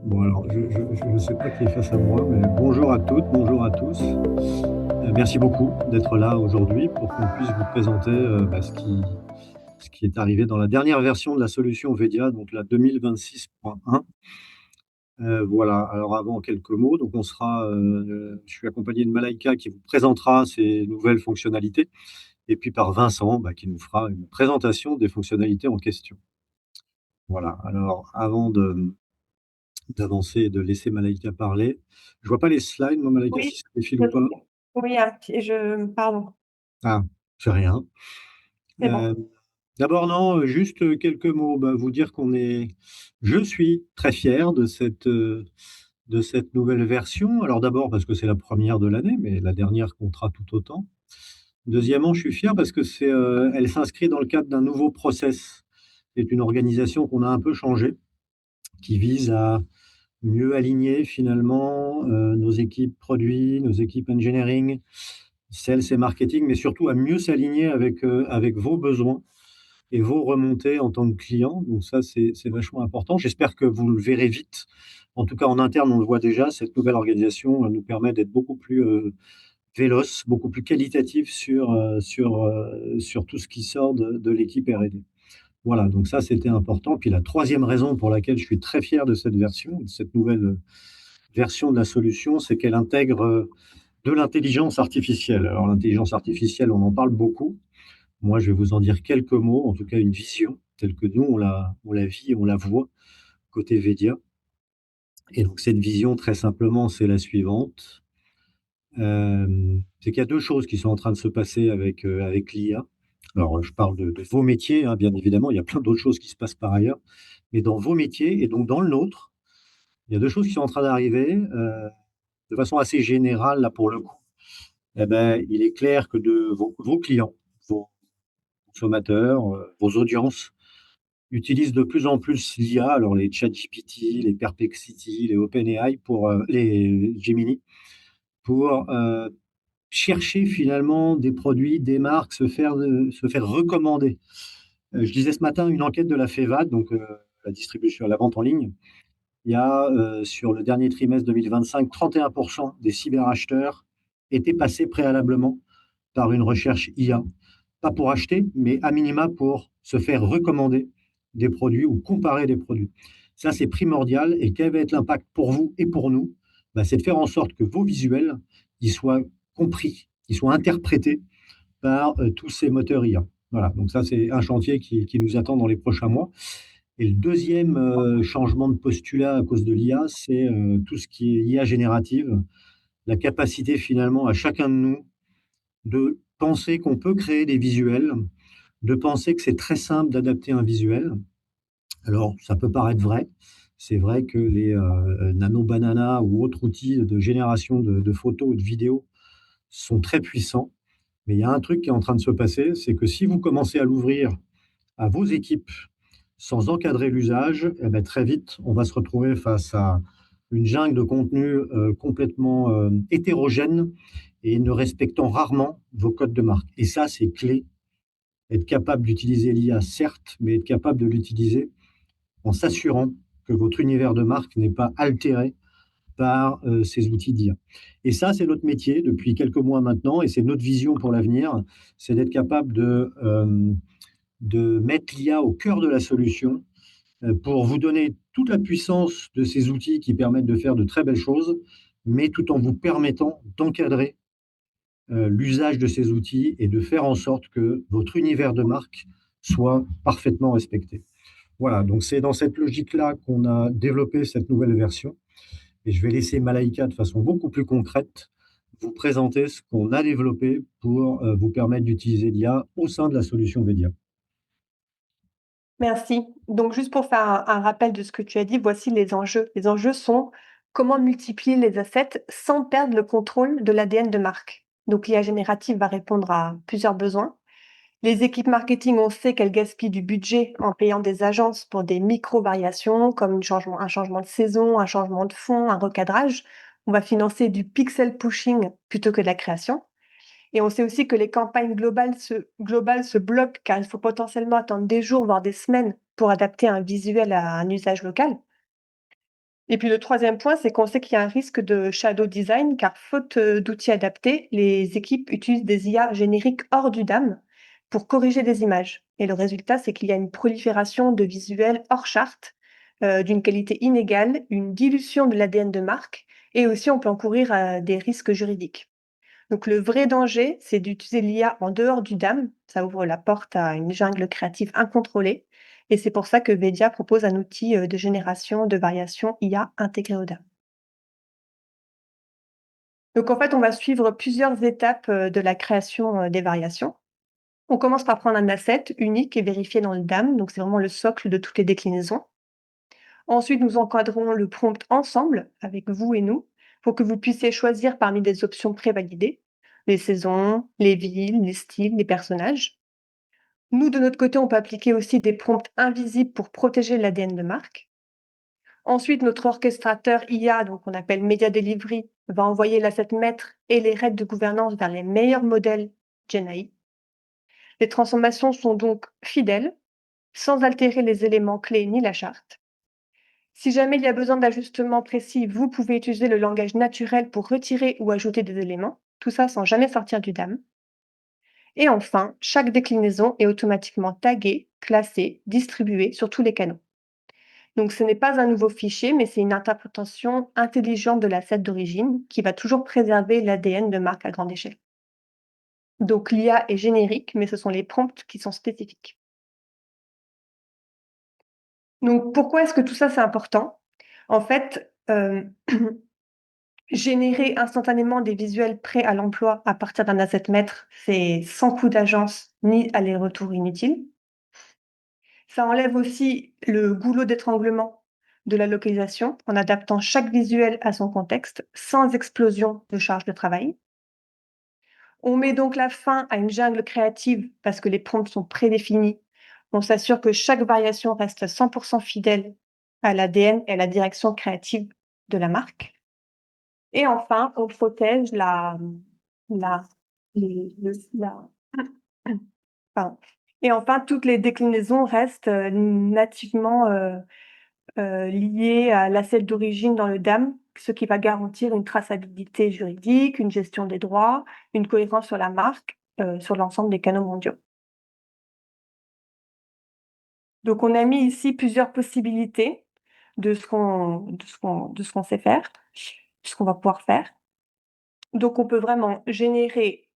Bon alors, je ne sais pas qui est face à moi, mais bonjour à toutes, bonjour à tous. Merci beaucoup d'être là aujourd'hui pour qu'on puisse vous présenter, ce qui est arrivé dans la dernière version de la solution VEDIA, donc la 2026.1. Voilà, alors avant quelques mots, donc je suis accompagné de Malaïka qui vous présentera ces nouvelles fonctionnalités et puis par Vincent, qui nous fera une présentation des fonctionnalités en question. Voilà, alors avant de d'avancer et de laisser Malaïka parler. Je vois pas les slides, moi, Malaïka, Oui, si ça défile je ou pas. oui, un petit pardon, Ah, c'est rien. c'est bon. Heu, D'abord, non, juste, quelques mots. Vous dire je suis très fier de cette nouvelle version. Alors d'abord parce que c'est la première de l'année, mais la dernière comptera tout autant. Deuxièmement, je suis fier parce que elle s'inscrit dans le cadre d'un nouveau process. C'est une organisation qu'on a un peu changée, qui vise à mieux aligner finalement, nos équipes produits, nos équipes engineering, sales et marketing, mais surtout à mieux s'aligner avec vos besoins et vos remontées en tant que client. Donc ça, c'est vachement important. J'espère que vous le verrez vite. En tout cas, en interne, on le voit déjà, cette nouvelle organisation, elle nous permet d'être beaucoup plus, véloce, beaucoup plus qualitatif sur tout ce qui sort de l'équipe R&D. Voilà, donc ça, c'était important. Puis la troisième raison pour laquelle je suis très fier de cette version, de cette nouvelle, version de la solution, c'est qu'elle intègre, de l'intelligence artificielle. Alors l'intelligence artificielle, on en parle beaucoup. Moi, je vais vous en dire quelques mots, en tout cas une vision telle que nous on la vit, on la voit côté Védia. Et donc cette vision, très simplement, c'est la suivante. C'est qu'il y a 2 choses qui sont en train de se passer avec l'IA. Alors, je parle de vos métiers, hein, bien évidemment, il y a plein d'autres choses qui se passent par ailleurs. Mais dans vos métiers et donc dans le nôtre, il y a 2 choses qui sont en train d'arriver, de façon assez générale, là, pour le coup. Il est clair que de vos clients, vos consommateurs, vos audiences utilisent de plus en plus l'IA, alors les ChatGPT, les Perplexity, les OpenAI les Gemini, pour, chercher finalement des produits, des marques, se faire recommander. Je lisais ce matin une enquête de la FEVAD, donc, la distribution, la vente en ligne. Il y a, sur le dernier trimestre 2025, 31 des cyberacheteurs étaient passés préalablement par une recherche IA. Pas pour acheter, mais à minima pour se faire recommander des produits ou comparer des produits. Ça, c'est primordial. Et quel va être l'impact pour vous et pour nous? C'est de faire en sorte que vos visuels, ils soient compris, ils soient interprétés par tous ces moteurs IA. Voilà, donc ça, c'est un chantier qui nous attend dans les prochains mois. Et le deuxième changement de postulat à cause de l'IA, c'est tout ce qui est IA générative, la capacité finalement à chacun de nous de penser qu'on peut créer des visuels, de penser que c'est très simple d'adapter un visuel. Alors, ça peut paraître vrai. C'est vrai que les Nano Banana ou autres outils de génération de photos ou de vidéos sont très puissants. Mais il y a un truc qui est en train de se passer, c'est que si vous commencez à l'ouvrir à vos équipes sans encadrer l'usage, très vite, on va se retrouver face à une jungle de contenu complètement hétérogène et ne respectant rarement vos codes de marque. Et ça, c'est clé. Être capable d'utiliser l'IA, certes, mais être capable de l'utiliser en s'assurant que votre univers de marque n'est pas altéré par ces outils d'IA. Et ça, c'est notre métier depuis quelques mois maintenant, et c'est notre vision pour l'avenir, c'est d'être capable de mettre l'IA au cœur de la solution pour vous donner toute la puissance de ces outils qui permettent de faire de très belles choses, mais tout en vous permettant d'encadrer l'usage de ces outils et de faire en sorte que votre univers de marque soit parfaitement respecté. Voilà, donc c'est dans cette logique-là qu'on a développé cette nouvelle version. Et je vais laisser Malaïka, de façon beaucoup plus concrète, vous présenter ce qu'on a développé pour vous permettre d'utiliser l'IA au sein de la solution Vedia. Merci. Donc juste pour faire un rappel de ce que tu as dit, voici les enjeux. Les enjeux sont: comment multiplier les assets sans perdre le contrôle de l'ADN de marque? Donc l'IA générative va répondre à plusieurs besoins. Les équipes marketing, on sait qu'elles gaspillent du budget en payant des agences pour des micro-variations, comme un changement de saison, un changement de fond, un recadrage. On va financer du pixel pushing plutôt que de la création. Et on sait aussi que les campagnes globales se bloquent car il faut potentiellement attendre des jours, voire des semaines pour adapter un visuel à un usage local. Et puis le troisième point, c'est qu'on sait qu'il y a un risque de shadow design, car faute d'outils adaptés, les équipes utilisent des IA génériques hors du DAM pour corriger des images. Et le résultat, c'est qu'il y a une prolifération de visuels hors charte, d'une qualité inégale, une dilution de l'ADN de marque, et aussi on peut encourir des risques juridiques. Donc le vrai danger, c'est d'utiliser l'IA en dehors du DAM. Ça ouvre la porte à une jungle créative incontrôlée. Et c'est pour ça que Vedia propose un outil de génération de variations IA intégré au DAM. Donc en fait, on va suivre plusieurs étapes de la création des variations. On commence par prendre un asset unique et vérifié dans le DAM. Donc c'est vraiment le socle de toutes les déclinaisons. Ensuite, nous encadrons le prompt ensemble avec vous et nous pour que vous puissiez choisir parmi des options prévalidées, les saisons, les villes, les styles, les personnages. Nous, de notre côté, on peut appliquer aussi des prompts invisibles pour protéger l'ADN de marque. Ensuite, notre orchestrateur IA, donc on appelle Media Delivery, va envoyer l'asset maître et les règles de gouvernance vers les meilleurs modèles GenAI. Les transformations sont donc fidèles, sans altérer les éléments clés ni la charte. Si jamais il y a besoin d'ajustements précis, vous pouvez utiliser le langage naturel pour retirer ou ajouter des éléments, tout ça sans jamais sortir du DAM. Et enfin, chaque déclinaison est automatiquement taguée, classée, distribuée sur tous les canaux. Donc ce n'est pas un nouveau fichier, mais c'est une interprétation intelligente de l'asset d'origine qui va toujours préserver l'ADN de marque à grande échelle. Donc l'IA est générique, mais ce sont les prompts qui sont spécifiques. Donc pourquoi est-ce que tout ça c'est important? En fait, générer instantanément des visuels prêts à l'emploi à partir d'un asset maître, c'est sans coût d'agence ni aller-retour inutile. Ça enlève aussi le goulot d'étranglement de la localisation en adaptant chaque visuel à son contexte sans explosion de charge de travail. On met donc la fin à une jungle créative parce que les prompts sont prédéfinis. On s'assure que chaque variation reste 100% fidèle à l'ADN et à la direction créative de la marque. Et enfin, on protège la, la pardon. Et enfin, toutes les déclinaisons restent nativement liées à l'asset d'origine dans le DAM, ce qui va garantir une traçabilité juridique, une gestion des droits, une cohérence sur la marque, sur l'ensemble des canaux mondiaux. Donc, on a mis ici plusieurs possibilités de ce qu'on sait faire, de ce qu'on va pouvoir faire. Donc, on peut vraiment générer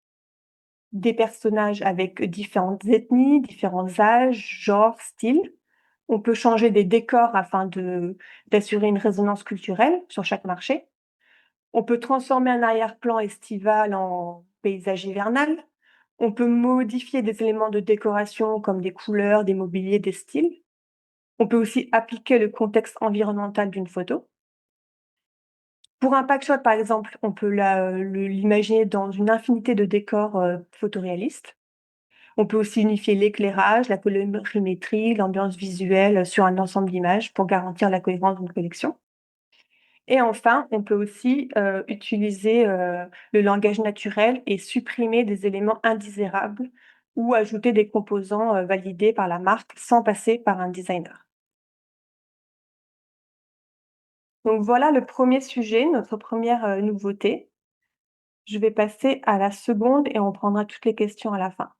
des personnages avec différentes ethnies, différents âges, genres, styles. On peut changer des décors afin d'assurer une résonance culturelle sur chaque marché. On peut transformer un arrière-plan estival en paysage hivernal. On peut modifier des éléments de décoration comme des couleurs, des mobiliers, des styles. On peut aussi appliquer le contexte environnemental d'une photo. Pour un packshot, par exemple, on peut l'imaginer dans une infinité de décors photoréalistes. On peut aussi unifier l'éclairage, la colorimétrie, l'ambiance visuelle sur un ensemble d'images pour garantir la cohérence d'une collection. Et enfin, on peut aussi utiliser le langage naturel et supprimer des éléments indésirables ou ajouter des composants validés par la marque sans passer par un designer. Donc voilà le premier sujet, notre première nouveauté. Je vais passer à la seconde et on prendra toutes les questions à la fin.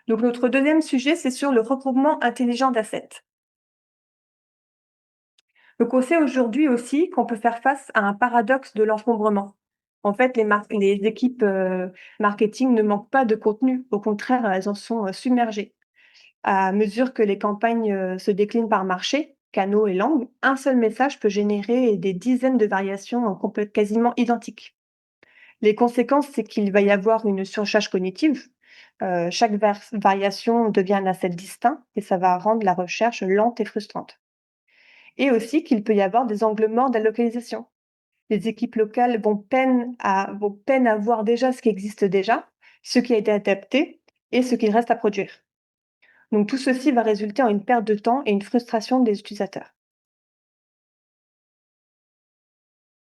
Donc notre deuxième sujet, c'est sur le regroupement intelligent d'assets. Donc on sait aujourd'hui aussi qu'on peut faire face à un paradoxe de l'encombrement. En fait, les équipes marketing ne manquent pas de contenu. Au contraire, elles en sont submergées. À mesure que les campagnes se déclinent par marché, canaux et langues, un seul message peut générer des dizaines de variations quasiment identiques. Les conséquences, c'est qu'il va y avoir une surcharge cognitive. Chaque variation devient un asset distinct et ça va rendre la recherche lente et frustrante. Et aussi qu'il peut y avoir des angles morts de la localisation. Les équipes locales vont peine à voir déjà ce qui existe déjà, ce qui a été adapté et ce qu'il reste à produire. Donc tout ceci va résulter en une perte de temps et une frustration des utilisateurs.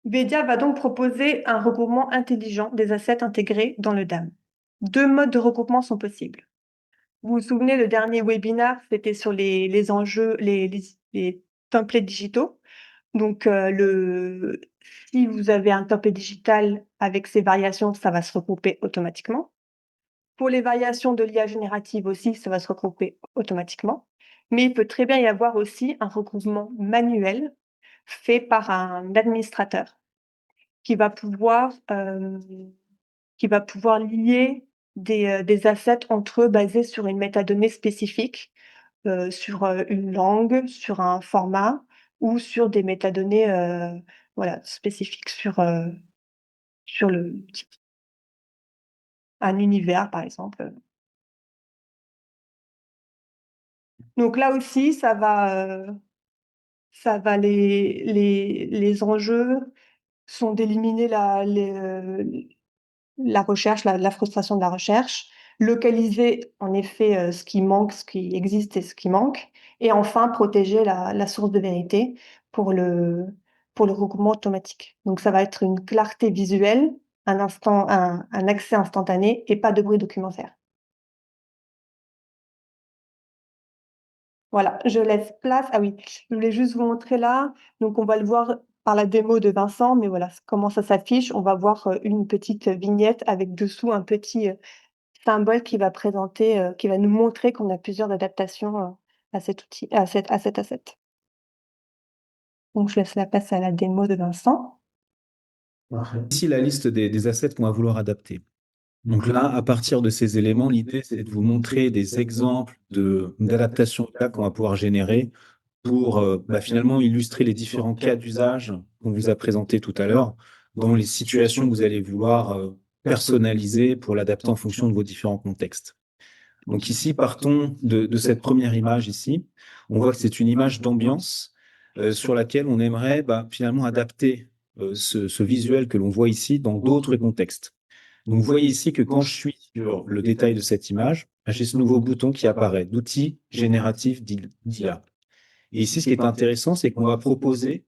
Vedia va donc proposer un regroupement intelligent des assets intégrés dans le DAM. Deux modes de regroupement sont possibles. Vous vous souvenez, le dernier webinaire, c'était sur les enjeux, les templates digitaux. Donc, si vous avez un template digital avec ces variations, ça va se regrouper automatiquement. Pour les variations de l'IA générative aussi, ça va se regrouper automatiquement. Mais il peut très bien y avoir aussi un regroupement manuel fait par un administrateur qui va pouvoir, lier des assets entre eux basés sur une métadonnée spécifique, sur, une langue, sur un format ou sur des métadonnées, voilà, spécifiques sur un univers, par exemple. Donc là aussi, les enjeux sont d'éliminer la recherche, la frustration de la recherche, localiser en effet, ce qui manque, ce qui existe et ce qui manque et enfin protéger la source de vérité pour le regroupement automatique. Donc ça va être une clarté visuelle, un accès instantané et pas de bruit documentaire. Voilà, je laisse place ah oui, je voulais juste vous montrer là, donc on va le voir par la démo de Vincent, mais voilà comment ça s'affiche. On va voir, une petite vignette avec dessous un petit, symbole qui va présenter, qui va nous montrer qu'on a plusieurs adaptations, à cet outil à cet asset. Donc je laisse la place à la démo de Vincent. Ici, la liste des assets qu'on va vouloir adapter. Donc là, à partir de ces éléments, l'idée, c'est de vous montrer des exemples d'adaptation de cas qu'on va pouvoir générer pour finalement illustrer les différents cas d'usage qu'on vous a présentés tout à l'heure dans les situations que vous allez vouloir personnaliser pour l'adapter en fonction de vos différents contextes. Donc ici, partons de cette première image ici. On voit que c'est une image d'ambiance sur laquelle on aimerait finalement adapter ce visuel que l'on voit ici dans d'autres contextes. Donc vous voyez ici que quand je suis sur le détail de cette image, j'ai ce nouveau bouton qui apparaît d'outils génératifs d'IA. Et ici, ce qui est intéressant, c'est qu'on va proposer,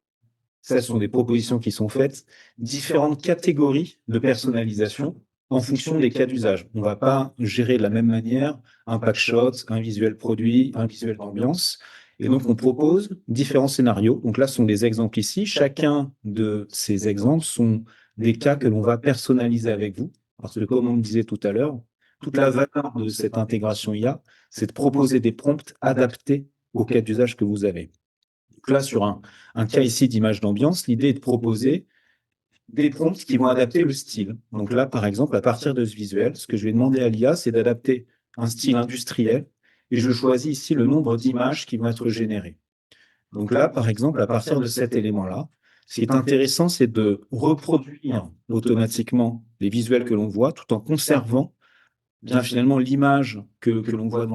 ça ce sont des propositions qui sont faites, différentes catégories de personnalisation en fonction des cas d'usage. On ne va pas gérer de la même manière un packshot, un visuel produit, un visuel d'ambiance. Et donc, on propose différents scénarios. Donc là, ce sont des exemples ici. Chacun de ces exemples sont des cas que l'on va personnaliser avec vous. Parce que, comme on le disait tout à l'heure, toute la valeur de cette intégration IA, c'est de proposer des prompts adaptés au cas d'usage que vous avez. Donc là, sur un cas ici d'image d'ambiance, l'idée est de proposer des prompts qui vont adapter le style. Donc là, par exemple, à partir de ce visuel, ce que je vais demander à l'IA, c'est d'adapter un style industriel et je choisis ici le nombre d'images qui vont être générées. Donc là, par exemple, à partir de cet élément-là, ce qui est intéressant, c'est de reproduire automatiquement les visuels que l'on voit tout en conservant bien finalement l'image que l'on voit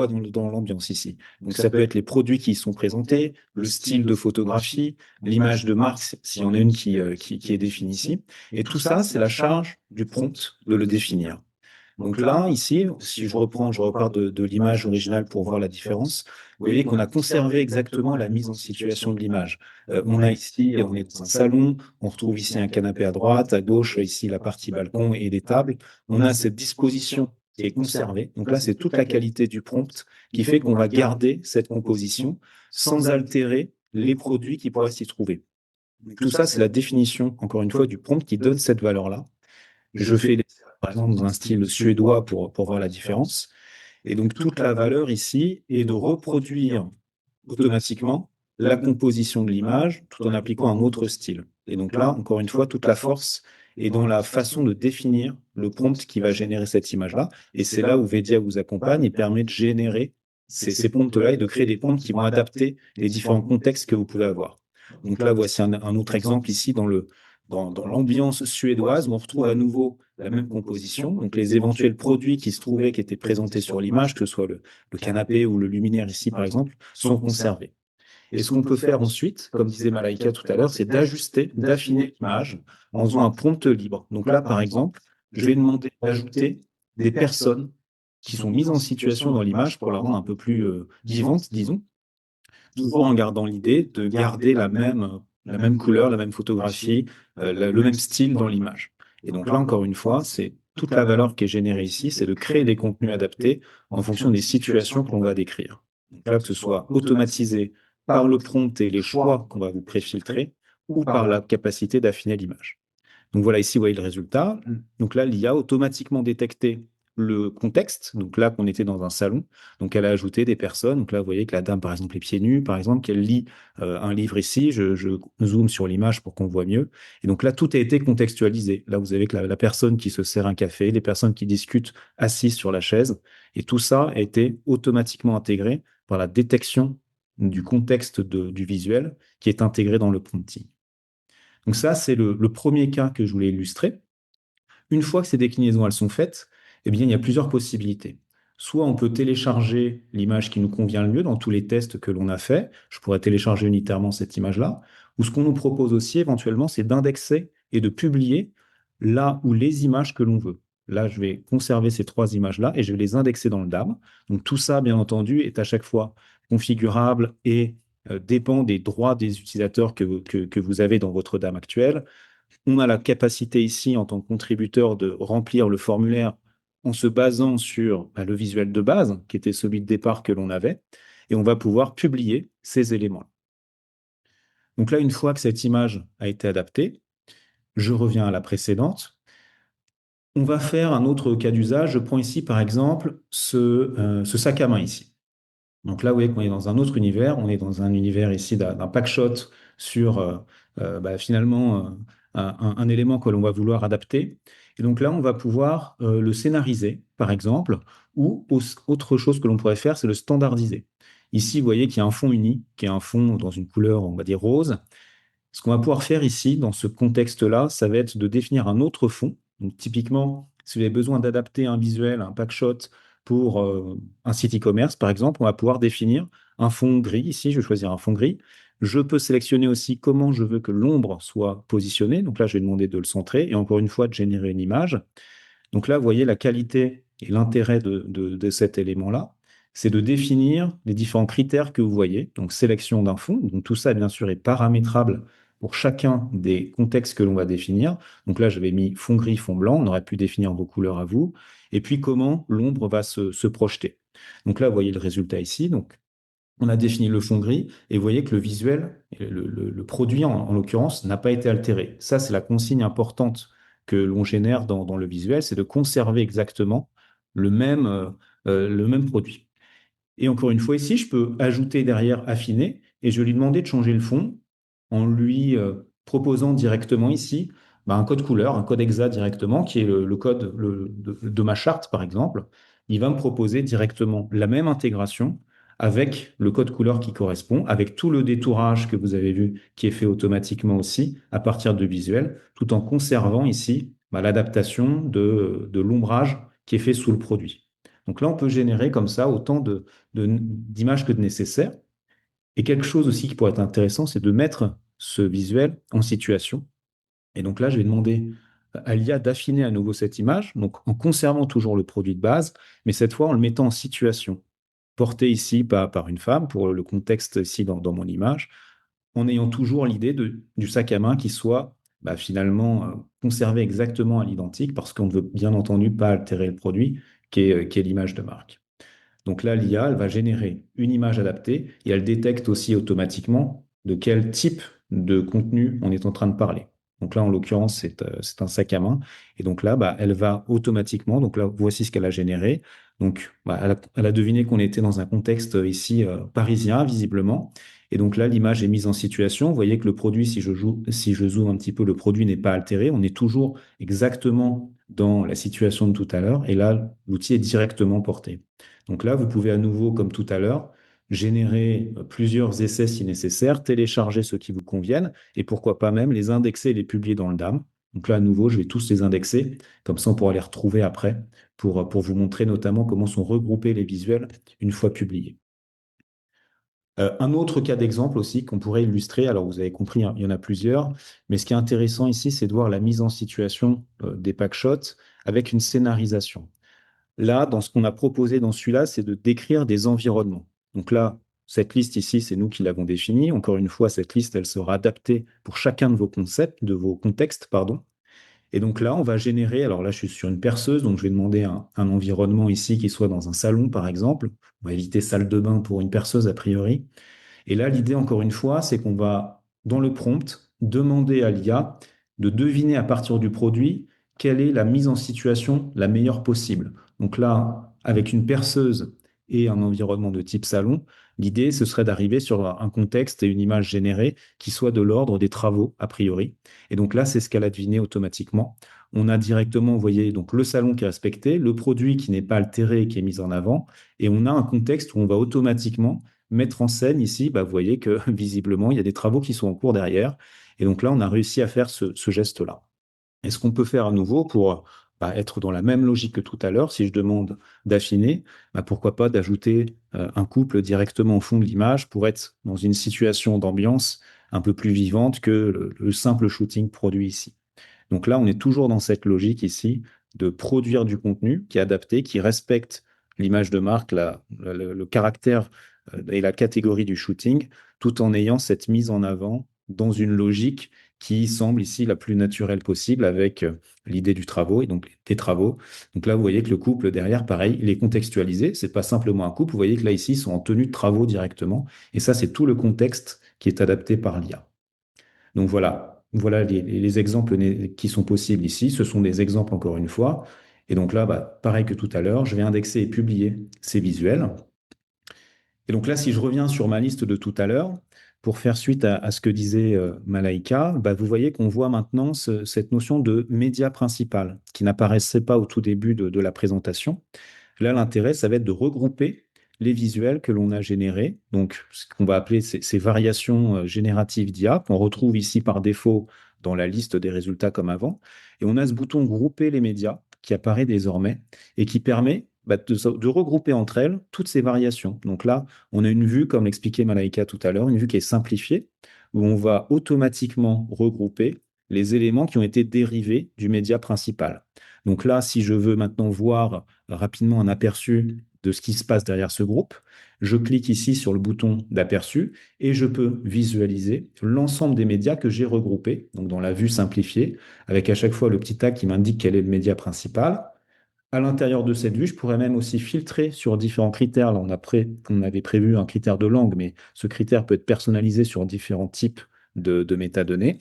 dans l'ambiance ici. Donc ça peut être les produits qui y sont présentés, le style de photographie, l'image de marque, s'il y en a une qui est définie ici. Et tout ça, c'est la charge du prompt de le définir. Donc là, ici, si je repars de l'image originale pour voir la différence, vous voyez qu'on a conservé exactement la mise en situation de l'image. On a ici, on est dans un salon, on retrouve ici un canapé à droite, à gauche, ici la partie balcon et des tables. On a cette disposition qui est conservée. Donc là, c'est toute la qualité du prompt qui fait qu'on va garder cette composition sans altérer les produits qui pourraient s'y trouver. Tout ça, c'est la définition, encore une fois, du prompt qui donne cette valeur-là. Je fais, par exemple, dans un style suédois pour voir la différence. Et donc, toute la valeur ici est de reproduire automatiquement la composition de l'image tout en appliquant un autre style. Et donc là, encore une fois, toute la force est dans la façon de définir le prompt qui va générer cette image-là. Et c'est là où Vedia vous accompagne et permet de générer ces prompts-là et de créer des prompts qui vont adapter les différents contextes que vous pouvez avoir. Donc là, voici un autre exemple ici dans l'ambiance suédoise, où on retrouve à nouveau la même composition. Donc, les éventuels produits qui se trouvaient, qui étaient présentés sur l'image, que ce soit le canapé ou le luminaire ici, par exemple, sont conservés. Et ce qu'on peut faire ensuite, comme disait Malaika tout à l'heure, c'est d'ajuster, d'affiner l'image en faisant un prompt libre. Donc là, par exemple, je vais demander d'ajouter des personnes qui sont mises en situation dans l'image pour la rendre un peu plus vivante, disons, toujours en gardant l'idée de garder la même couleur, la même photographie, le même style dans l'image. Et donc là, encore une fois, c'est toute la valeur qui est générée ici, c'est de créer des contenus adaptés en fonction des situations que l'on va décrire. Donc là, que ce soit automatisé par le prompt et les choix qu'on va vous préfiltrer, ou par la capacité d'affiner l'image. Donc voilà, ici, vous voyez le résultat. Donc là, l'IA a automatiquement détecté le contexte. Donc là, qu'on était dans un salon. Donc elle a ajouté des personnes. Donc là, vous voyez que la dame, par exemple, est pieds nus, par exemple, qu'elle lit un livre ici. Je zoome sur l'image pour qu'on voit mieux. Et donc là, tout a été contextualisé. Là, vous avez que la personne qui se sert un café, les personnes qui discutent assises sur la chaise. Et tout ça a été automatiquement intégré par la détection du contexte du visuel qui est intégré dans le prompting. Donc ça, c'est le premier cas que je voulais illustrer. Une fois que ces déclinaisons elles sont faites, eh bien, il y a plusieurs possibilités. Soit on peut télécharger l'image qui nous convient le mieux dans tous les tests que l'on a fait. Je pourrais télécharger unitairement cette image-là. Ou ce qu'on nous propose aussi éventuellement, c'est d'indexer et de publier là où les images que l'on veut. Là, je vais conserver ces 3 images-là et je vais les indexer dans le DAM. Donc tout ça, bien entendu, est à chaque fois configurable et dépend des droits des utilisateurs que vous avez dans votre DAM actuel. On a la capacité ici, en tant que contributeur, de remplir le formulaire en se basant sur le visuel de base, qui était celui de départ que l'on avait, et on va pouvoir publier ces éléments. Donc là, une fois que cette image a été adaptée, je reviens à la précédente. On va faire un autre cas d'usage. Je prends ici, par exemple, ce sac à main ici. Donc là, vous voyez qu'on est dans un autre univers. On est dans un univers ici d'un packshot sur finalement un élément que l'on va vouloir adapter. Et donc là, on va pouvoir le scénariser, par exemple, ou autre chose que l'on pourrait faire, c'est le standardiser. Ici, vous voyez qu'il y a un fond uni, qui est un fond dans une couleur, on va dire rose. Ce qu'on va pouvoir faire ici, dans ce contexte-là, ça va être de définir un autre fond. Donc, typiquement, si vous avez besoin d'adapter un visuel, un packshot pour un site e-commerce, par exemple, on va pouvoir définir un fond gris. Ici, je vais choisir un fond gris. Je peux sélectionner aussi comment je veux que l'ombre soit positionnée. Donc là, je vais demander de le centrer et encore une fois, de générer une image. Donc là, vous voyez la qualité et l'intérêt de cet élément-là, c'est de définir les différents critères que vous voyez. Donc, sélection d'un fond. Donc, tout ça, bien sûr, est paramétrable pour chacun des contextes que l'on va définir. Donc là, j'avais mis fond gris, fond blanc. On aurait pu définir vos couleurs à vous. Et puis, comment l'ombre va se projeter. Donc là, vous voyez le résultat ici. Donc, on a défini le fond gris et vous voyez que le visuel, le produit en l'occurrence, n'a pas été altéré. Ça, c'est la consigne importante que l'on génère dans le visuel, c'est de conserver exactement le même produit. Et encore une fois, ici, je peux ajouter derrière affiner et je vais lui demander de changer le fond en lui proposant directement ici un code couleur, un code hexa directement, qui est le code de ma charte, par exemple. Il va me proposer directement la même intégration avec le code couleur qui correspond, avec tout le détourage que vous avez vu qui est fait automatiquement aussi à partir de visuel, tout en conservant ici l'adaptation de l'ombrage qui est fait sous le produit. Donc là, on peut générer comme ça autant d'images que de nécessaire. Et quelque chose aussi qui pourrait être intéressant, c'est de mettre ce visuel en situation. Et donc là, je vais demander à l'IA d'affiner à nouveau cette image, donc en conservant toujours le produit de base, mais cette fois en le mettant en situation, porté ici par une femme, pour le contexte ici dans mon image, en ayant toujours l'idée du sac à main qui soit finalement conservé exactement à l'identique, parce qu'on ne veut bien entendu pas altérer le produit, qui est l'image de marque. Donc là, l'IA, elle va générer une image adaptée et elle détecte aussi automatiquement de quel type de contenu on est en train de parler. Donc là, en l'occurrence, c'est un sac à main. Et donc là, elle va automatiquement, donc là, voici ce qu'elle a généré. Donc, elle a deviné qu'on était dans un contexte ici parisien, visiblement. Et donc là, l'image est mise en situation. Vous voyez que le produit, si je zoome un petit peu, le produit n'est pas altéré. On est toujours exactement dans la situation de tout à l'heure. Et là, l'outil est directement porté. Donc là, vous pouvez à nouveau, comme tout à l'heure, générer plusieurs essais si nécessaire, télécharger ceux qui vous conviennent et pourquoi pas même les indexer et les publier dans le DAM. Donc là, à nouveau, je vais tous les indexer, comme ça on pourra les retrouver après pour vous montrer notamment comment sont regroupés les visuels une fois publiés. Un autre cas d'exemple aussi qu'on pourrait illustrer, alors vous avez compris, hein, il y en a plusieurs, mais ce qui est intéressant ici, c'est de voir la mise en situation des packshots avec une scénarisation. Là, dans ce qu'on a proposé dans celui-là, c'est de décrire des environnements. Donc là, cette liste ici, c'est nous qui l'avons définie. Encore une fois, cette liste, elle sera adaptée pour chacun de vos concepts, de vos contextes, pardon. Et donc là, on va générer, alors là, je suis sur une perceuse, donc je vais demander un environnement ici qui soit dans un salon, par exemple. On va éviter salle de bain pour une perceuse, a priori. Et là, l'idée, encore une fois, c'est qu'on va, dans le prompt, demander à l'IA de deviner à partir du produit quelle est la mise en situation la meilleure possible. Donc là, avec une perceuse et un environnement de type salon, l'idée, ce serait d'arriver sur un contexte et une image générée qui soit de l'ordre des travaux, a priori. Et donc là, c'est ce qu'elle a deviné automatiquement. On a directement, vous voyez, donc le salon qui est respecté, le produit qui n'est pas altéré et qui est mis en avant, et on a un contexte où on va automatiquement mettre en scène ici, bah, vous voyez que visiblement, il y a des travaux qui sont en cours derrière. Et donc là, on a réussi à faire ce geste-là. Et ce qu'on peut faire à nouveau pour bah, être dans la même logique que tout à l'heure, si je demande d'affiner, bah, pourquoi pas d'ajouter un couple directement au fond de l'image pour être dans une situation d'ambiance un peu plus vivante que le simple shooting produit ici. Donc là, on est toujours dans cette logique ici de produire du contenu qui est adapté, qui respecte l'image de marque, le caractère et la catégorie du shooting, tout en ayant cette mise en avant dans une logique qui semble ici la plus naturelle possible avec l'idée du travaux et donc des travaux. Donc là, vous voyez que le couple derrière, pareil, il est contextualisé. C'est pas simplement un couple. Vous voyez que là, ici, ils sont en tenue de travaux directement. Et ça, c'est tout le contexte qui est adapté par l'IA. Donc voilà les exemples qui sont possibles ici. Ce sont des exemples encore une fois. Et donc là, bah, pareil que tout à l'heure, je vais indexer et publier ces visuels. Et donc là, si je reviens sur ma liste de tout à l'heure, pour faire suite à ce que disait Malaïka, bah, vous voyez qu'on voit maintenant cette notion de média principal qui n'apparaissait pas au tout début de la présentation. Là, l'intérêt, ça va être de regrouper les visuels que l'on a générés, donc ce qu'on va appeler ces variations génératives d'IA, qu'on retrouve ici par défaut dans la liste des résultats comme avant. Et on a ce bouton Grouper les médias qui apparaît désormais et qui permet bah, de regrouper entre elles toutes ces variations. Donc là, on a une vue, comme l'expliquait Malaïka tout à l'heure, une vue qui est simplifiée, où on va automatiquement regrouper les éléments qui ont été dérivés du média principal. Donc là, si je veux maintenant voir rapidement un aperçu de ce qui se passe derrière ce groupe, je clique ici sur le bouton d'aperçu et je peux visualiser l'ensemble des médias que j'ai regroupés, donc dans la vue simplifiée, avec à chaque fois le petit tag qui m'indique quel est le média principal. À l'intérieur de cette vue, je pourrais même aussi filtrer sur différents critères. Là, on avait prévu un critère de langue, mais ce critère peut être personnalisé sur différents types de métadonnées.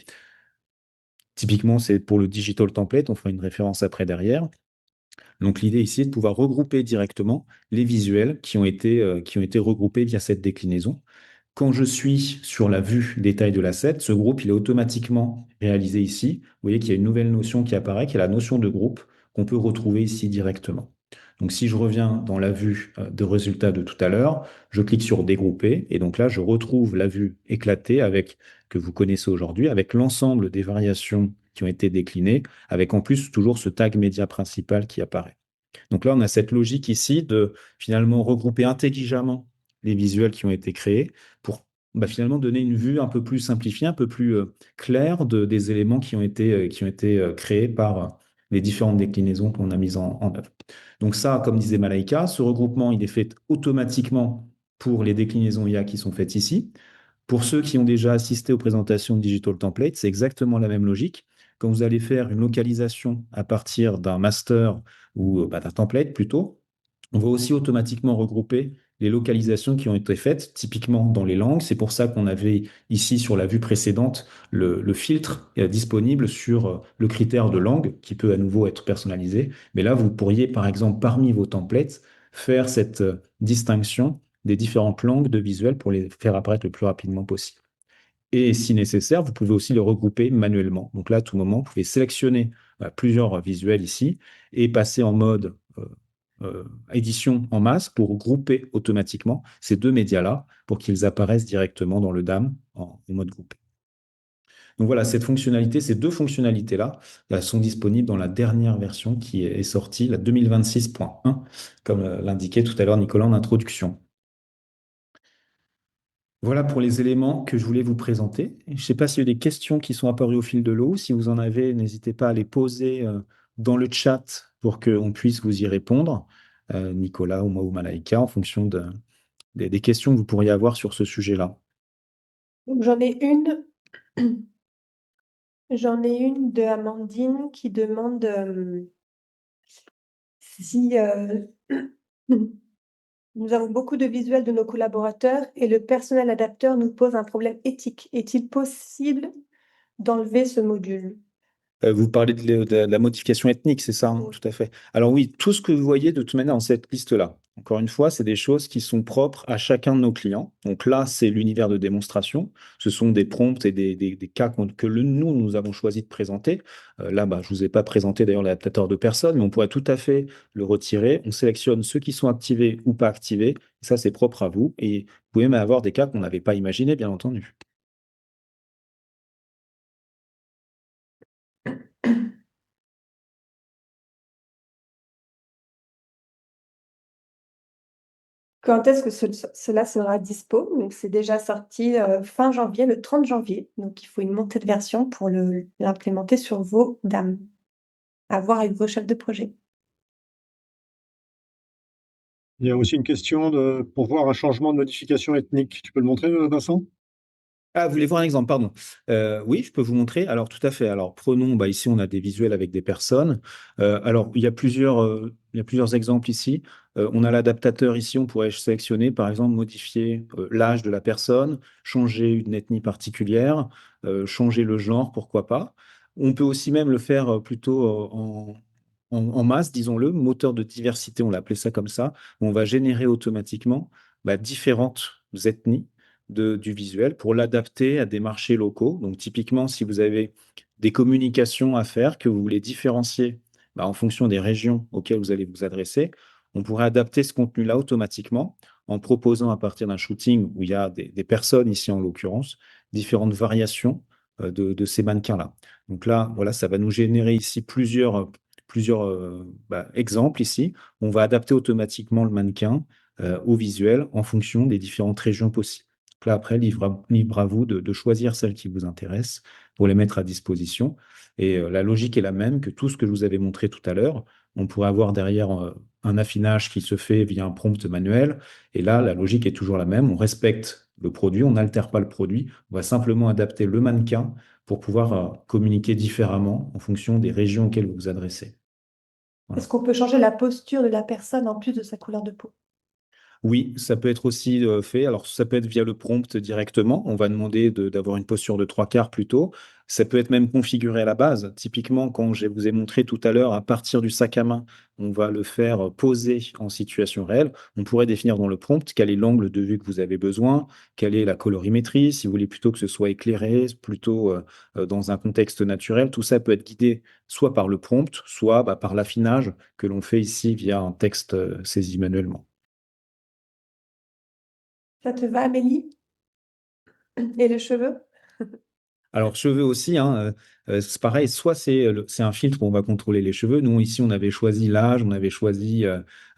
Typiquement, c'est pour le digital template, on fera une référence après derrière. Donc l'idée ici est de pouvoir regrouper directement les visuels qui ont été regroupés via cette déclinaison. Quand je suis sur la vue détail de l'asset, ce groupe il est automatiquement réalisé ici. Vous voyez qu'il y a une nouvelle notion qui apparaît, qui est la notion de groupe, qu'on peut retrouver ici directement. Donc si je reviens dans la vue de résultats de tout à l'heure, je clique sur dégrouper et donc là je retrouve la vue éclatée avec que vous connaissez aujourd'hui, avec l'ensemble des variations qui ont été déclinées, avec en plus toujours ce tag média principal qui apparaît. Donc là, on a cette logique ici de finalement regrouper intelligemment les visuels qui ont été créés pour bah, finalement donner une vue un peu plus simplifiée, un peu plus claire des éléments qui ont été créés par les différentes déclinaisons qu'on a mises en œuvre. Donc ça, comme disait Malaïka, ce regroupement, il est fait automatiquement pour les déclinaisons IA qui sont faites ici. Pour ceux qui ont déjà assisté aux présentations de Digital Template, c'est exactement la même logique. Quand vous allez faire une localisation à partir d'un master ou bah, d'un template plutôt, on va aussi automatiquement regrouper les localisations qui ont été faites, typiquement dans les langues. C'est pour ça qu'on avait ici sur la vue précédente le filtre disponible sur le critère de langue qui peut à nouveau être personnalisé. Mais là, vous pourriez, par exemple, parmi vos templates, faire cette distinction des différentes langues de visuels pour les faire apparaître le plus rapidement possible. Et si nécessaire, vous pouvez aussi les regrouper manuellement. Donc là, à tout moment, vous pouvez sélectionner plusieurs visuels ici et passer en mode édition en masse pour grouper automatiquement ces deux médias-là pour qu'ils apparaissent directement dans le DAM en mode groupé. Donc voilà, cette fonctionnalité, ces deux fonctionnalités-là sont disponibles dans la dernière version qui est sortie, la 2026.1, comme l'indiquait tout à l'heure Nicolas en introduction. Voilà pour les éléments que je voulais vous présenter. Je ne sais pas s'il y a des questions qui sont apparues au fil de l'eau. Si vous en avez, n'hésitez pas à les poser dans le chat pour qu'on puisse vous y répondre, Nicolas ou moi ou Malaïka, en fonction des questions que vous pourriez avoir sur ce sujet-là. Donc, j'en ai une de Amandine qui demande si Nous avons beaucoup de visuels de nos collaborateurs et le personnel adapteur nous pose un problème éthique. Est-il possible d'enlever ce module? Vous parlez de la modification ethnique, c'est ça, hein? Oui. Tout à fait. Alors oui, tout ce que vous voyez de toute manière dans cette liste-là, encore une fois, c'est des choses qui sont propres à chacun de nos clients. Donc là, c'est l'univers de démonstration. Ce sont des prompts et des cas nous avons choisi de présenter. Là, bah, je vous ai pas présenté d'ailleurs l'adaptateur de personnes, mais on pourrait tout à fait le retirer. On sélectionne ceux qui sont activés ou pas activés. Ça, c'est propre à vous. Et vous pouvez même avoir des cas qu'on n'avait pas imaginés, bien entendu. Quand est-ce que cela sera dispo? Donc, c'est déjà sorti fin janvier, le 30 janvier. Donc, il faut une montée de version pour l'implémenter sur vos dames. À voir avec vos chefs de projet. Il y a aussi une question pour voir un changement de modification ethnique. Tu peux le montrer, Vincent? Ah, vous voulez voir un exemple, pardon. Oui, je peux vous montrer. Alors, tout à fait. Alors, prenons, bah, ici, on a des visuels avec des personnes. Alors, il y a plusieurs exemples ici. On a l'adaptateur ici, on pourrait sélectionner, par exemple, modifier l'âge de la personne, changer une ethnie particulière, changer le genre, pourquoi pas. On peut aussi même le faire plutôt en masse, disons-le, moteur de diversité, on l'appelait ça comme ça, où on va générer automatiquement bah, différentes ethnies du visuel pour l'adapter à des marchés locaux. Donc, typiquement, si vous avez des communications à faire, que vous voulez différencier bah, en fonction des régions auxquelles vous allez vous adresser, on pourrait adapter ce contenu-là automatiquement en proposant à partir d'un shooting où il y a des personnes, ici en l'occurrence, différentes variations de ces mannequins-là. Donc là, voilà, ça va nous générer ici plusieurs exemples ici. On va adapter automatiquement le mannequin au visuel en fonction des différentes régions possibles. Donc là, après, libre à vous de choisir celles qui vous intéressent pour les mettre à disposition. Et la logique est la même que tout ce que je vous avais montré tout à l'heure. On pourrait avoir derrière un affinage qui se fait via un prompt manuel. Et là, la logique est toujours la même. On respecte le produit, on n'altère pas le produit. On va simplement adapter le mannequin pour pouvoir communiquer différemment en fonction des régions auxquelles vous vous adressez. Est-ce Voilà. qu'on peut changer la posture de la personne en plus de sa couleur de peau? Oui, ça peut être aussi fait. Alors, ça peut être via le prompt directement. On va demander d'avoir une posture de trois quarts plutôt. Ça peut être même configuré à la base. Typiquement, quand je vous ai montré tout à l'heure, à partir du sac à main, on va le faire poser en situation réelle. On pourrait définir dans le prompt quel est l'angle de vue que vous avez besoin, quelle est la colorimétrie, si vous voulez plutôt que ce soit éclairé, plutôt dans un contexte naturel. Tout ça peut être guidé soit par le prompt, soit bah, par l'affinage que l'on fait ici via un texte saisi manuellement. Ça te va, Amélie? Et les cheveux? Alors, cheveux aussi, hein, c'est pareil, soit c'est un filtre où on va contrôler les cheveux. Nous, ici, on avait choisi l'âge, on avait choisi,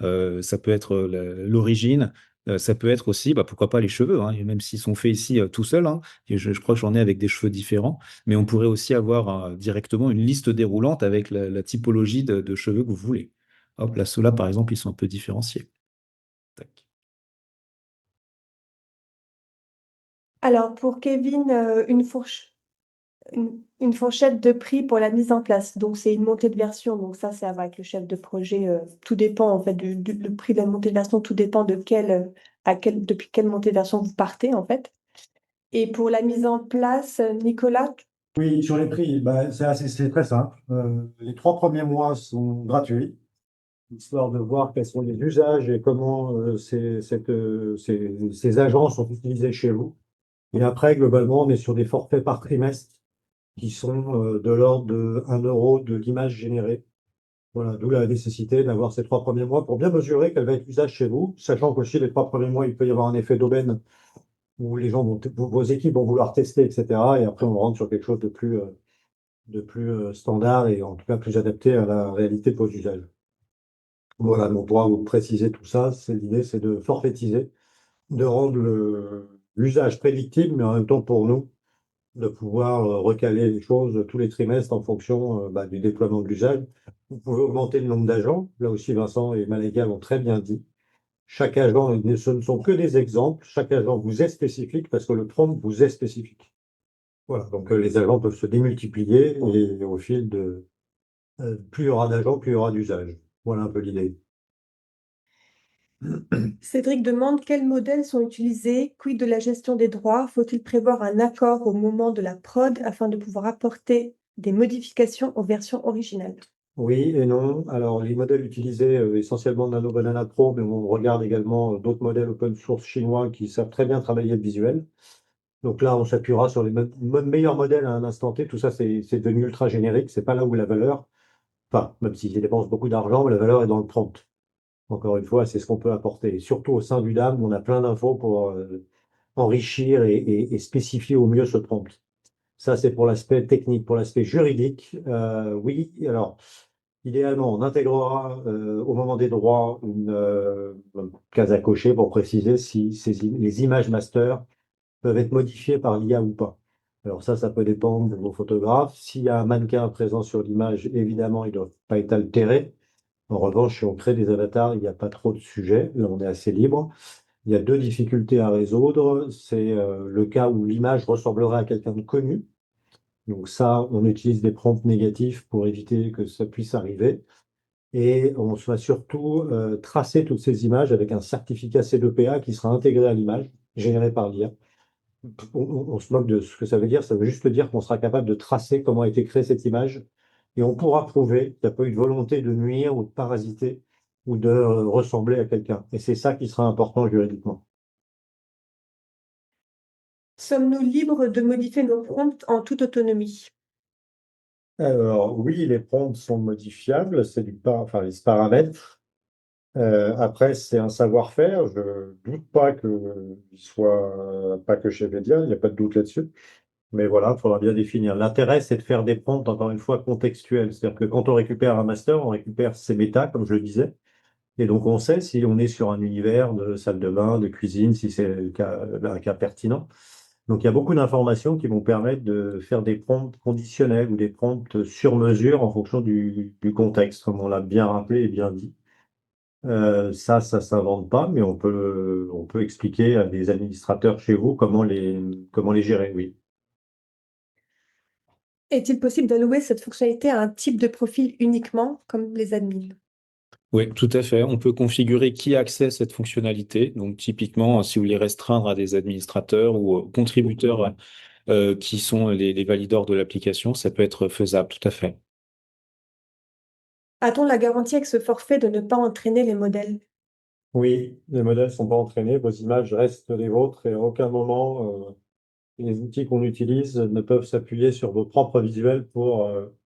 ça peut être l'origine, ça peut être aussi, bah, pourquoi pas les cheveux, hein, et même s'ils sont faits ici tout seuls, hein, et je crois que j'en ai avec des cheveux différents, mais on pourrait aussi avoir directement une liste déroulante avec la typologie de cheveux que vous voulez. Hop, là, ceux-là, par exemple, ils sont un peu différenciés. Tac. Alors, pour Kevin, une fourchette de prix pour la mise en place. Donc, c'est une montée de version. Donc, ça, c'est avec le chef de projet. Tout dépend, en fait, le prix de la montée de version. Tout dépend de depuis quelle montée de version vous partez, en fait. Et pour la mise en place, Nicolas, Oui, sur les prix, bah, c'est très simple. Les 3 premiers mois sont gratuits, histoire de voir quels sont les usages et comment ces agents sont utilisés chez vous. Et après, globalement, on est sur des forfaits par trimestre qui sont de l'ordre de 1 € de l'image générée. Voilà, d'où la nécessité d'avoir ces 3 premiers mois pour bien mesurer quel va être l'usage chez vous, sachant qu'aussi les 3 premiers mois, il peut y avoir un effet d'aubaine où les gens vos équipes vont vouloir tester, etc. Et après, on rentre sur quelque chose de plus standard et en tout cas plus adapté à la réalité de vos usages. Voilà, donc on pourra vous préciser tout ça. L'idée, c'est de forfaitiser, de rendre l'usage prédictible, mais en même temps pour nous, de pouvoir recaler les choses tous les trimestres en fonction bah, du déploiement de l'usage. Vous pouvez augmenter le nombre d'agents. Là aussi, Vincent et Maléga l'ont très bien dit. Chaque agent, ce ne sont que des exemples. Chaque agent vous est spécifique parce que le prompt vous est spécifique. Voilà, donc les agents peuvent se démultiplier et au fil plus il y aura d'agents, plus il y aura d'usages. Voilà un peu l'idée. Cédric demande quels modèles sont utilisés, quid de la gestion des droits, faut-il prévoir un accord au moment de la prod afin de pouvoir apporter des modifications aux versions originales? Oui et non. Alors, les modèles utilisés, essentiellement Nano Banana Pro, mais on regarde également d'autres modèles open source chinois qui savent très bien travailler le visuel. Donc là, on s'appuiera sur les meilleurs modèles à un instant T. Tout ça, c'est devenu ultra générique. C'est pas là où la valeur, enfin, même s'ils dépensent beaucoup d'argent, mais la valeur est dans le prompt. Encore une fois, c'est ce qu'on peut apporter. Et surtout au sein du DAM, on a plein d'infos pour enrichir et spécifier au mieux ce prompt. Ça, c'est pour l'aspect technique. Pour l'aspect juridique, oui. Alors, idéalement, on intégrera au moment des droits une case à cocher pour préciser si les images master peuvent être modifiées par l'IA ou pas. Alors ça peut dépendre de vos photographes. S'il y a un mannequin présent sur l'image, évidemment, il ne doit pas être altéré. En revanche, si on crée des avatars, il n'y a pas trop de sujets. Là, on est assez libre. Il y a deux difficultés à résoudre. C'est le cas où l'image ressemblerait à quelqu'un de connu. Donc ça, on utilise des prompts négatifs pour éviter que ça puisse arriver. Et on va surtout tracer toutes ces images avec un certificat C2PA qui sera intégré à l'image, généré par l'IA. On se moque de ce que ça veut dire. Ça veut juste dire qu'on sera capable de tracer comment a été créée cette image. Et on pourra prouver qu'il n'y a pas eu de volonté de nuire ou de parasiter ou de ressembler à quelqu'un. Et c'est ça qui sera important juridiquement. Sommes-nous libres de modifier nos prompts en toute autonomie? Alors, oui, les prompts sont modifiables, enfin, les paramètres. Après, c'est un savoir-faire. Je doute pas qu'il soit pas que chez Vedia, il n'y a pas de doute là-dessus. Mais voilà, il faudra bien définir. L'intérêt, c'est de faire des prompts, encore une fois, contextuels. C'est-à-dire que quand on récupère un master, on récupère ses méta, comme je le disais. Et donc, on sait si on est sur un univers de salle de bain, de cuisine, si c'est un cas pertinent. Donc, il y a beaucoup d'informations qui vont permettre de faire des prompts conditionnels ou des prompts sur mesure en fonction du contexte, comme on l'a bien rappelé et bien dit. Ça s'invente pas, mais on peut expliquer à des administrateurs chez vous comment les gérer, oui. Est-il possible d'allouer cette fonctionnalité à un type de profil uniquement, comme les admins? Oui, tout à fait. On peut configurer qui accède à cette fonctionnalité. Donc, typiquement, si vous voulez restreindre à des administrateurs ou contributeurs qui sont les valideurs de l'application, ça peut être faisable, tout à fait. A-t-on la garantie avec ce forfait de ne pas entraîner les modèles? Oui, les modèles ne sont pas entraînés, vos images restent les vôtres et à aucun moment, les outils qu'on utilise ne peuvent s'appuyer sur vos propres visuels pour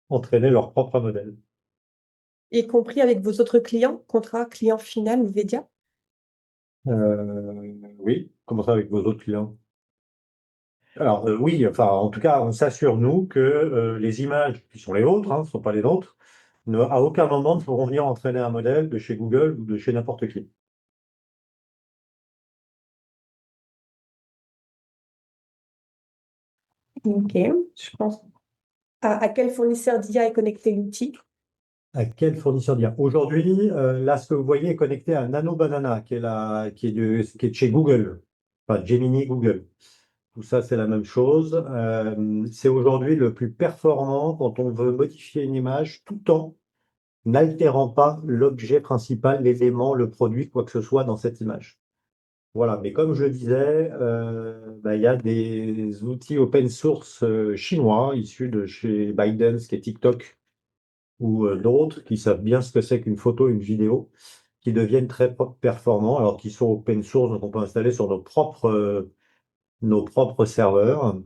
entraîner leur propre modèle. Y compris avec vos autres clients, contrat client final ou Vedia? Oui, comment ça avec vos autres clients? Alors oui, enfin en tout cas, on s'assure nous que les images qui sont les vôtres, hein, ce ne sont pas les nôtres, à aucun moment ne pourront venir entraîner un modèle de chez Google ou de chez n'importe qui. Ok, je pense. À quel fournisseur d'IA est connecté l'outil? À quel fournisseur d'IA? Aujourd'hui, là, ce que vous voyez est connecté à Nano Banana, qui est de chez Google, enfin Gemini Google. Tout ça, c'est la même chose. C'est aujourd'hui le plus performant quand on veut modifier une image tout en n'altérant pas l'objet principal, l'élément, le produit, quoi que ce soit dans cette image. Voilà, mais comme je le disais, il y a des outils open source chinois issus de chez Biden, qui est TikTok, ou d'autres qui savent bien ce que c'est qu'une photo, une vidéo, qui deviennent très performants, alors qu'ils sont open source, donc on peut installer sur nos propres serveurs.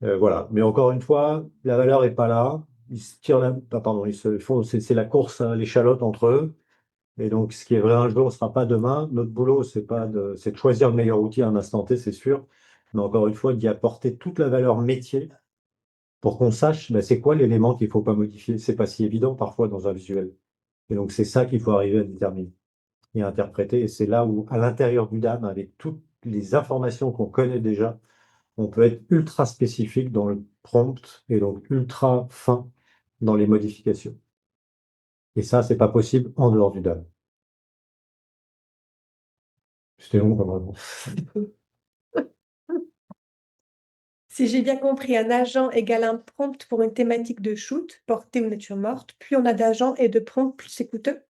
Voilà. Mais encore une fois, la valeur n'est pas là. Ils se tirent pardon, ils se font, c'est la course à l'échalote entre eux. Et donc, ce qui est vrai un jour ne sera pas demain. Notre boulot, c'est de choisir le meilleur outil à un instant T, c'est sûr. Mais encore une fois, d'y apporter toute la valeur métier pour qu'on sache c'est quoi l'élément qu'il ne faut pas modifier. C'est pas si évident parfois dans un visuel. Et donc, c'est ça qu'il faut arriver à déterminer et à interpréter. Et c'est là où, à l'intérieur du DAM, avec toutes les informations qu'on connaît déjà, on peut être ultra spécifique dans le prompt et donc ultra fin dans les modifications. Et ça, c'est pas possible en dehors du DAM. C'était long comme réponse. Si j'ai bien compris, un agent égale un prompt pour une thématique de shoot, portée ou nature morte. Plus on a d'agents et de prompts, plus c'est coûteux.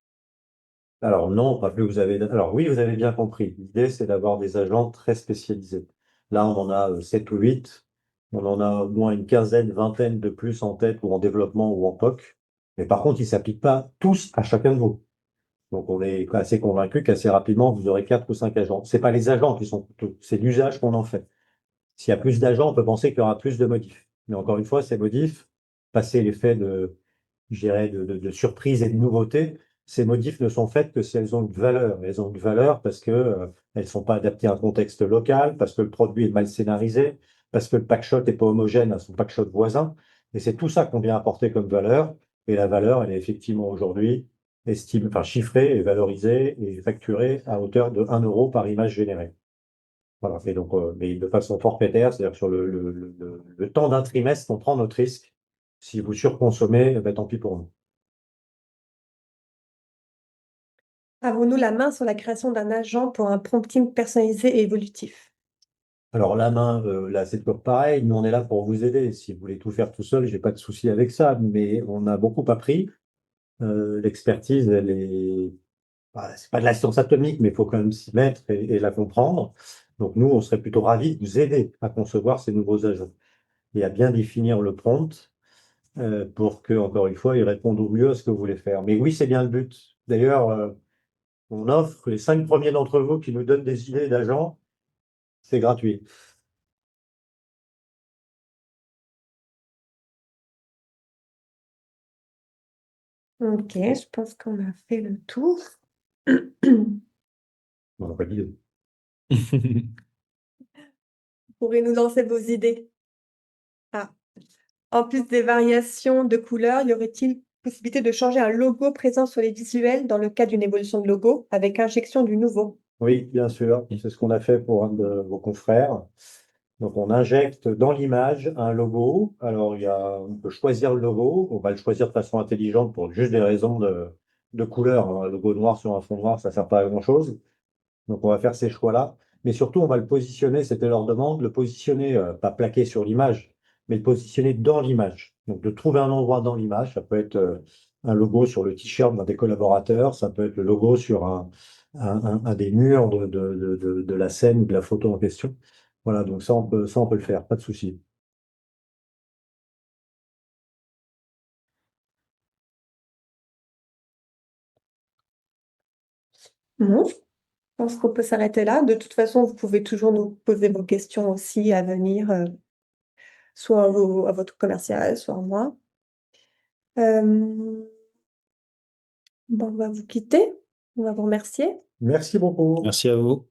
Alors non, pas plus vous avez. Alors oui, vous avez bien compris. L'idée, c'est d'avoir des agents très spécialisés. Là, on en a 7 ou 8. On en a au moins une quinzaine, vingtaine de plus en tête ou en développement ou en POC. Mais par contre, ils ne s'appliquent pas tous à chacun de vous. Donc on est assez convaincu qu'assez rapidement, vous aurez 4 ou 5 agents. C'est pas les agents qui sont coûteux, c'est l'usage qu'on en fait. S'il y a plus d'agents, on peut penser qu'il y aura plus de modifs. Mais encore une fois, ces modifs, passé l'effet de, je dirais, de surprise et de nouveauté, ces modifs ne sont faites que si elles ont une valeur. Elles ont une valeur parce que elles sont pas adaptées à un contexte local, parce que le produit est mal scénarisé, parce que le packshot est pas homogène à son packshot voisin. Et c'est tout ça qu'on vient apporter comme valeur. Et la valeur, elle est effectivement aujourd'hui enfin, chiffrée et valorisée et facturée à hauteur de 1 € par image générée. Voilà. Et donc, mais de façon forfaitaire, c'est-à-dire sur le temps d'un trimestre, on prend notre risque. Si vous surconsommez, ben, tant pis pour nous. Avons-nous la main sur la création d'un agent pour un prompting personnalisé et évolutif? Alors la main, là, c'est toujours pareil. Nous, on est là pour vous aider. Si vous voulez tout faire tout seul, j'ai pas de souci avec ça. Mais on a beaucoup appris. L'expertise, elle est, c'est pas de la science atomique, mais il faut quand même s'y mettre et la comprendre. Donc nous, on serait plutôt ravis de vous aider à concevoir ces nouveaux agents et à bien définir le prompt pour que, encore une fois, il réponde au mieux à ce que vous voulez faire. Mais oui, c'est bien le but. D'ailleurs, on offre les 5 premiers d'entre vous qui nous donnent des idées d'agents, c'est gratuit. Ok, je pense qu'on a fait le tour. On n'a pas d'idée. Pourrez-nous lancer vos idées? Ah. En plus des variations de couleurs, y aurait-il possibilité de changer un logo présent sur les visuels dans le cas d'une évolution de logo avec injection du nouveau? Oui, bien sûr. C'est ce qu'on a fait pour un de vos confrères. Donc, on injecte dans l'image un logo. Alors, on peut choisir le logo. On va le choisir de façon intelligente pour juste des raisons de couleur. Un logo noir sur un fond noir, ça sert pas à grand-chose. Donc, on va faire ces choix-là. Mais surtout, on va le positionner, c'était leur demande, le positionner, pas plaqué sur l'image, mais le positionner dans l'image. Donc, de trouver un endroit dans l'image, ça peut être un logo sur le t-shirt d'un des collaborateurs, ça peut être le logo sur un des murs de la scène ou de la photo en question. Voilà, donc ça, on peut le faire, pas de souci. Non, je pense qu'on peut s'arrêter là. De toute façon, vous pouvez toujours nous poser vos questions aussi à venir, soit à votre commercial, soit à moi. Bon, on va vous quitter. On va vous remercier. Merci beaucoup. Merci à vous.